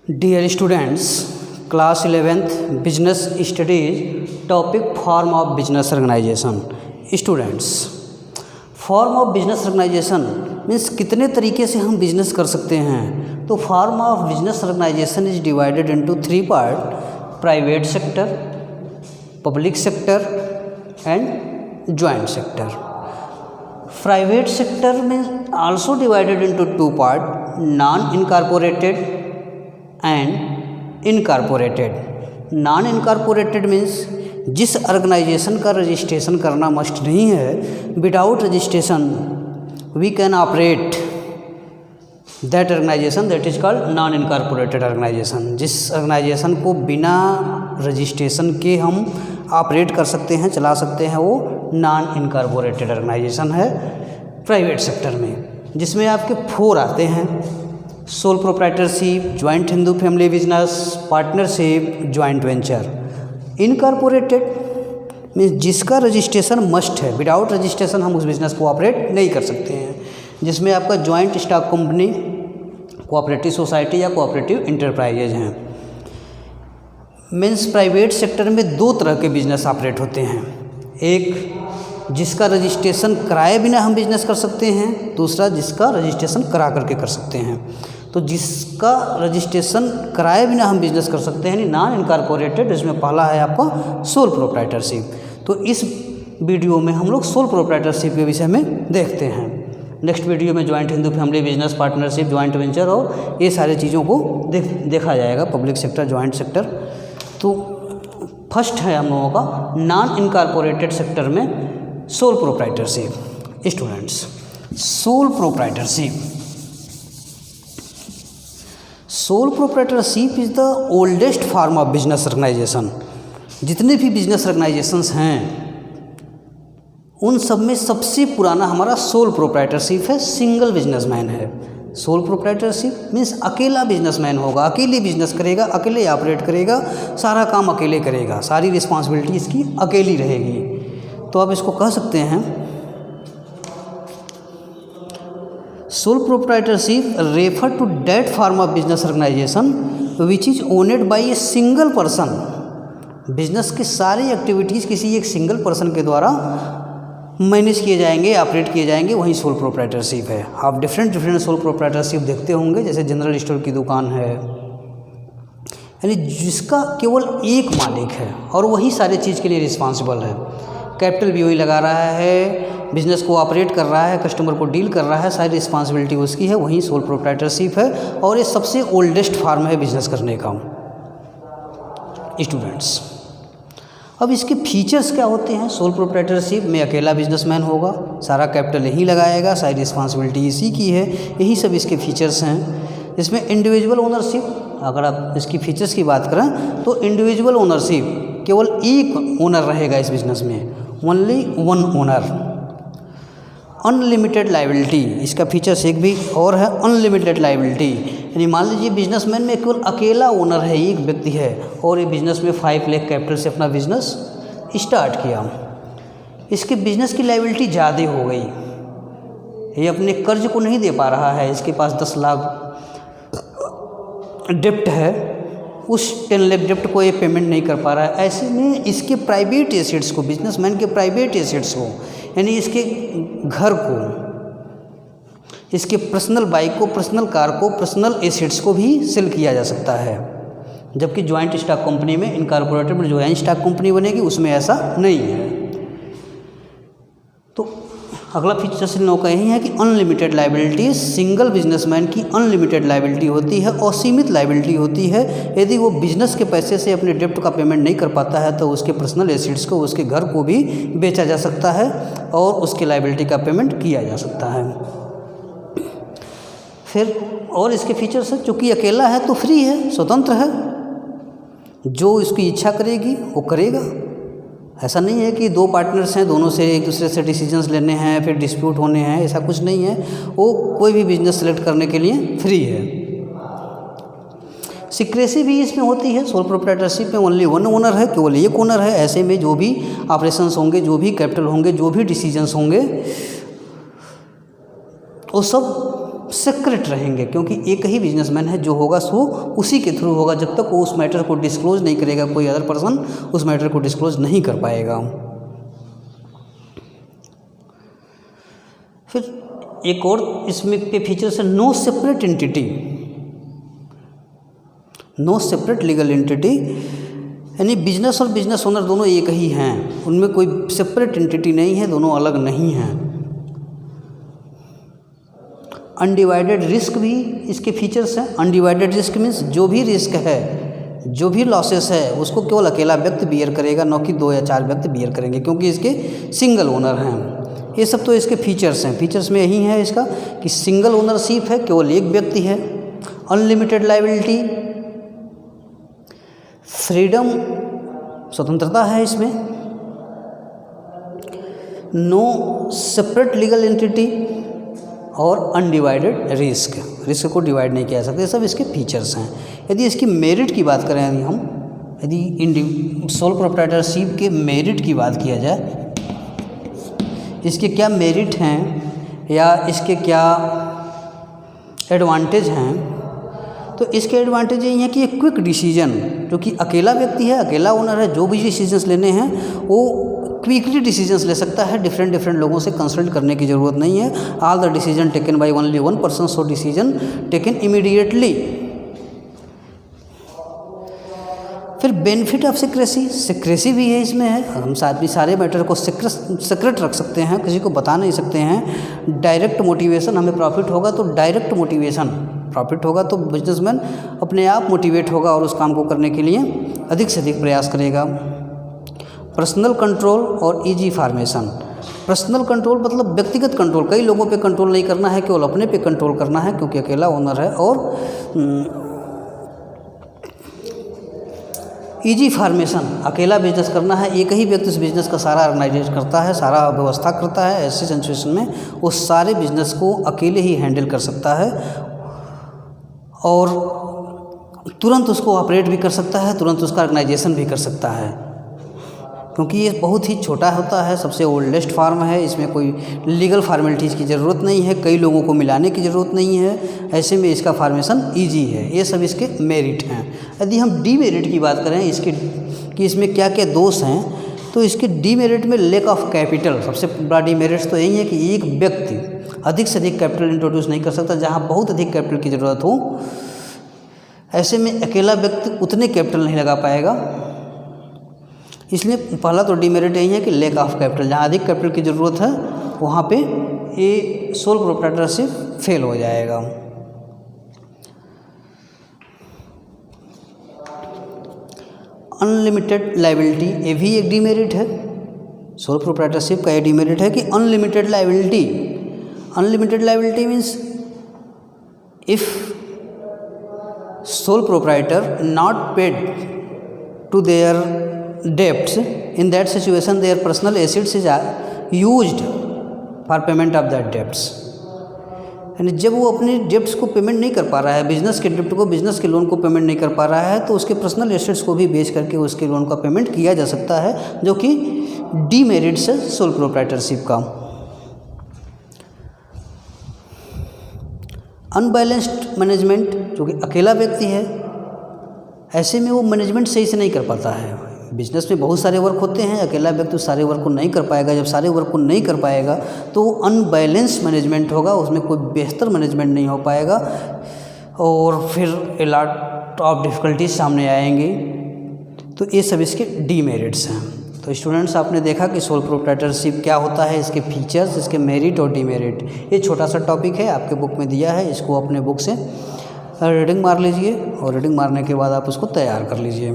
Dear students, class 11th business studies topic form of business organization. Students, form of business organization means कितने तरीके से हम business कर सकते हैं. तो form of business organization is divided into three part: private sector, public sector and joint sector. Private sector means also divided into two part: non-incorporated and incorporated. Non incorporated means जिस organisation का registration करना must नहीं है. Without registration we can operate that organisation, that is called non incorporated organisation. जिस organisation को बिना registration के हम ऑपरेट कर सकते हैं, चला सकते हैं, वो नॉन इनकॉर्पोरेटेड ऑर्गेनाइजेशन है प्राइवेट सेक्टर में. जिसमें आपके 4 आते हैं: sole proprietorship, joint Hindu family business, partnership, joint venture. Incorporated means जिसका रजिस्ट्रेशन मस्ट है, विदाउट रजिस्ट्रेशन हम उस बिज़नेस को ऑपरेट नहीं कर सकते हैं. जिसमें आपका joint stock company, cooperative society या कोऑपरेटिव इंटरप्राइजेज हैं. मीन्स प्राइवेट सेक्टर में 2 तरह के बिजनेस ऑपरेट होते हैं. एक जिसका रजिस्ट्रेशन कराए बिना हम बिजनेस कर सकते हैं, दूसरा जिसका रजिस्ट्रेशन करा करके कर सकते हैं. तो जिसका रजिस्ट्रेशन कराए बिना हम बिजनेस कर सकते हैं, नॉन इनकॉर्पोरेटेड, इसमें पहला है आपका सोल प्रोप्राइटरशिप. तो इस वीडियो में हम लोग सोल प्रोप्राइटरशिप के विषय में देखते हैं. नेक्स्ट वीडियो में joint Hindu family business, partnership, joint venture और ये सारी चीज़ों को देखा जाएगा. Public sector, joint sector. तो फर्स्ट है हम लोगों का नॉन इनकॉर्पोरेटेड सेक्टर में sole proprietorship. Students, sole proprietorship. Sole proprietorship is the oldest form of business organisation. जितने भी बिजनेस ऑर्गेनाइजेशंस हैं उन सब में सबसे पुराना हमारा सोल प्रोप्राइटरशिप है. सिंगल बिजनेसमैन है. सोल प्रोप्राइटरशिप मीन्स अकेला बिजनेसमैन होगा, अकेले बिजनेस करेगा, अकेले ऑपरेट करेगा, सारा काम अकेले करेगा, सारी रिस्पॉन्सिबिलिटी इसकी अकेली रहेगी. तो आप इसको कह सकते हैं sole proprietorship refer to that form of business organisation which is owned by a single person. Business की सारी एक्टिविटीज़ किसी एक सिंगल पर्सन के द्वारा मैनेज किए जाएंगे, ऑपरेट किए जाएंगे, वही सोल प्रोप्राइटरशिप है. आप डिफरेंट सोल प्रोप्राइटरशिप देखते होंगे. जैसे जनरल स्टोर की दुकान है, यानी जिसका केवल एक मालिक है और वही सारी चीज़ के लिए रिस्पॉन्सिबल है. कैपिटल भी वही लगा रहा है, बिजनेस को ऑपरेट कर रहा है, कस्टमर को डील कर रहा है, सारी रिस्पॉन्सिबिलिटी उसकी है. वही सोल प्रोप्राइटरशिप है और ये सबसे ओल्डेस्ट फॉर्म है बिजनेस करने का. स्टूडेंट्स, अब इसके फीचर्स क्या होते हैं? सोल प्रोप्राइटरशिप में अकेला बिजनेसमैन होगा, सारा कैपिटल यही लगाएगा, सारी रिस्पॉन्सिबिलिटी इसी की है. यही सब इसके फीचर्स हैं. इसमें इंडिविजुअल ओनरशिप, अगर आप इसकी फीचर्स की बात करें तो इंडिविजुअल ओनरशिप, केवल एक ओनर रहेगा इस बिज़नेस में, only one owner. Unlimited liability, इसका फीचर्स एक भी और है, अनलिमिटेड लाइबिलिटी. यानी मान लीजिए बिजनेसमैन में केवल अकेला ओनर है, एक व्यक्ति है, और ये बिज़नेस में 5 लाख कैपिटल से अपना बिजनेस स्टार्ट किया. इसके बिजनेस की लाइबिलिटी ज़्यादा हो गई, ये अपने कर्ज को नहीं दे पा रहा है, इसके पास 10 लाख डेप्ट है, उस 10 लाख डेप्ट को ये पेमेंट नहीं कर पा रहा है. ऐसे में इसके प्राइवेट एसेट्स को, बिजनेसमैन के प्राइवेट एसेट्स को, यानी इसके घर को, इसके पर्सनल बाइक को, पर्सनल कार को, पर्सनल एसेट्स को भी सेल किया जा सकता है. जबकि ज्वाइंट स्टॉक कंपनी में, इनकॉर्पोरेटेड में जो है स्टॉक कंपनी बनेगी उसमें ऐसा नहीं है. तो अगला फीचर्स इन लोगों का यही है कि अनलिमिटेड लाइबिलिटी. सिंगल बिजनेसमैन की अनलिमिटेड लाइबिलिटी होती है, असीमित लाइबिलिटी होती है. यदि वो बिजनेस के पैसे से अपने डेप्ट का पेमेंट नहीं कर पाता है तो उसके पर्सनल एसेट्स को, उसके घर को भी बेचा जा सकता है और उसकी लाइबिलिटी का पेमेंट किया जा सकता है. फिर और इसके फीचर्स है, चूँकि अकेला है तो फ्री है, स्वतंत्र है, जो उसकी इच्छा करेगी वो करेगा. ऐसा नहीं है कि 2 पार्टनर्स हैं, दोनों से एक दूसरे से डिसीजंस लेने हैं, फिर डिस्प्यूट होने हैं, ऐसा कुछ नहीं है. वो कोई भी बिजनेस सेलेक्ट करने के लिए फ्री है. सीक्रेसी भी इसमें होती है. सोल प्रोप्राइटरशिप में ओनली वन ओनर है, केवल एक ओनर है. ऐसे में जो भी ऑपरेशंस होंगे, जो भी कैपिटल होंगे, जो भी डिसीजंस होंगे, वो सब सीक्रेट रहेंगे, क्योंकि एक ही बिजनेसमैन है, जो होगा सो उसी के थ्रू होगा। जब तक वो उस मैटर को डिस्क्लोज नहीं करेगा, कोई अदर पर्सन उस मैटर को डिस्क्लोज नहीं कर पाएगा। फिर एक और इसमें के फीचर्स है, no separate entity, no separate legal entity, यानी बिजनेस और बिजनेस ओनर दोनों एक ही हैं, उनमें कोई सेपरेट एंटिटी नहीं है, दोनों अलग नहीं हैं। अनडिवाइडेड रिस्क भी इसके फीचर्स हैं। अनडिवाइडेड रिस्क मीन्स जो भी रिस्क है, जो भी लॉसेस है, उसको केवल अकेला व्यक्ति बियर करेगा, न कि 2 या 4 व्यक्ति बियर करेंगे, क्योंकि इसके सिंगल ओनर हैं। ये सब तो इसके फीचर्स हैं। फीचर्स में यही है इसका कि सिंगल ओनरशिप है, केवल एक व्यक्ति है, अनलिमिटेड लायबिलिटी, फ्रीडम स्वतंत्रता है इसमें, नो सेपरेट लीगल एंटिटी और अनडिवाइडेड रिस्क, रिस्क को डिवाइड नहीं किया जा सकता। ये सब इसके फीचर्स हैं। यदि इसकी मेरिट की बात करें, यदि सोल प्रोप्राइटरशिप के मेरिट की बात किया जाए, इसके क्या मेरिट हैं या इसके क्या एडवांटेज हैं, तो इसके एडवांटेज यही है कि एक क्विक डिसीजन, जो कि अकेला व्यक्ति है, अकेला ओनर है, जो भी डिसीजंस लेने हैं वो क्विकली डिसीजंस ले सकता है, डिफरेंट लोगों से कंसल्ट करने की ज़रूरत नहीं है। All the decision taken by only one person, so decision taken immediately. फिर बेनिफिट ऑफ सिक्रेसी, सिक्रेसी भी है इसमें है, हम सारे मैटर को सीक्रेट रख सकते हैं, किसी को बता नहीं सकते हैं। डायरेक्ट मोटिवेशन, हमें प्रॉफिट होगा तो डायरेक्ट मोटिवेशन, प्रॉफिट होगा तो बिजनेसमैन अपने आप मोटिवेट होगा और उस काम को करने के लिए अधिक से अधिक प्रयास करेगा। पर्सनल कंट्रोल और इजी फॉर्मेशन। पर्सनल कंट्रोल मतलब व्यक्तिगत कंट्रोल, कई लोगों पे कंट्रोल नहीं करना है, केवल अपने पे कंट्रोल करना है, क्योंकि अकेला ओनर है। और इजी फॉर्मेशन, अकेला बिजनेस करना है, एक ही व्यक्ति उस बिज़नेस का सारा ऑर्गेनाइज करता है, सारा व्यवस्था करता है। ऐसी सिचुएशन में वो सारे बिजनेस को अकेले ही हैंडल कर सकता है और तुरंत उसको ऑपरेट भी कर सकता है, तुरंत उसका ऑर्गेनाइजेशन भी कर सकता है, क्योंकि ये बहुत ही छोटा होता है, सबसे ओल्डेस्ट फार्म है, इसमें कोई लीगल फॉर्मेलिटीज़ की ज़रूरत नहीं है, कई लोगों को मिलाने की ज़रूरत नहीं है, ऐसे में इसका फॉर्मेशन ईजी है। ये सब इसके मेरिट हैं। यदि हम डीमेरिट की बात करें इसके कि इसमें क्या क्या दोष हैं, तो इसके डीमेरिट में लैक ऑफ कैपिटल, सबसे बड़ा डीमेरिट तो यही है कि एक व्यक्ति अधिक से अधिक कैपिटल इंट्रोड्यूस नहीं कर सकता। जहाँ बहुत अधिक कैपिटल की ज़रूरत हो, ऐसे में अकेला व्यक्ति उतने कैपिटल नहीं लगा पाएगा। इसलिए पहला तो डीमेरिट यही है कि लैक ऑफ कैपिटल, जहाँ अधिक कैपिटल की ज़रूरत है वहाँ पे ये सोल प्रोप्राइटरशिप फेल हो जाएगा। अनलिमिटेड लायबिलिटी, ये भी एक डीमेरिट है। सोल प्रोप्राइटरशिप का ये डीमेरिट है कि unlimited liability. Unlimited liability means if sole proprietor not paid to their debts, in that situation their personal assets is used for payment of that debts। यानी जब वो अपने डेब्ट्स को पेमेंट नहीं कर पा रहा है, बिजनेस के डेब्ट को, बिजनेस के लोन को पेमेंट नहीं कर पा रहा है, तो उसके पर्सनल एसेट्स को भी बेच करके उसके लोन का पेमेंट किया जा सकता है, जो कि डीमेरिट्स है सोल प्रोप्राइटरशिप का। अनबैलेंस्ड मैनेजमेंट, जो कि अकेला व्यक्ति है, ऐसे में वो मैनेजमेंट सही से नहीं कर पाता है। बिजनेस में बहुत सारे वर्क होते हैं, अकेला व्यक्ति सारे वर्क को नहीं कर पाएगा। जब सारे वर्क को नहीं कर पाएगा तो अनबैलेंस्ड मैनेजमेंट होगा, उसमें कोई बेहतर मैनेजमेंट नहीं हो पाएगा और फिर ए लॉट ऑफ डिफ़िकल्टीज सामने आएंगी। तो ये सब इसके डीमेरिट्स हैं। तो स्टूडेंट्स, आपने देखा कि सोल प्रोप्राइटरशिप क्या होता है, इसके फीचर्स, इसके मेरिट और डीमेरिट। ये छोटा सा टॉपिक है, आपके बुक में दिया है, इसको अपने बुक से रीडिंग मार लीजिए और रीडिंग मारने के बाद आप उसको तैयार कर लीजिए।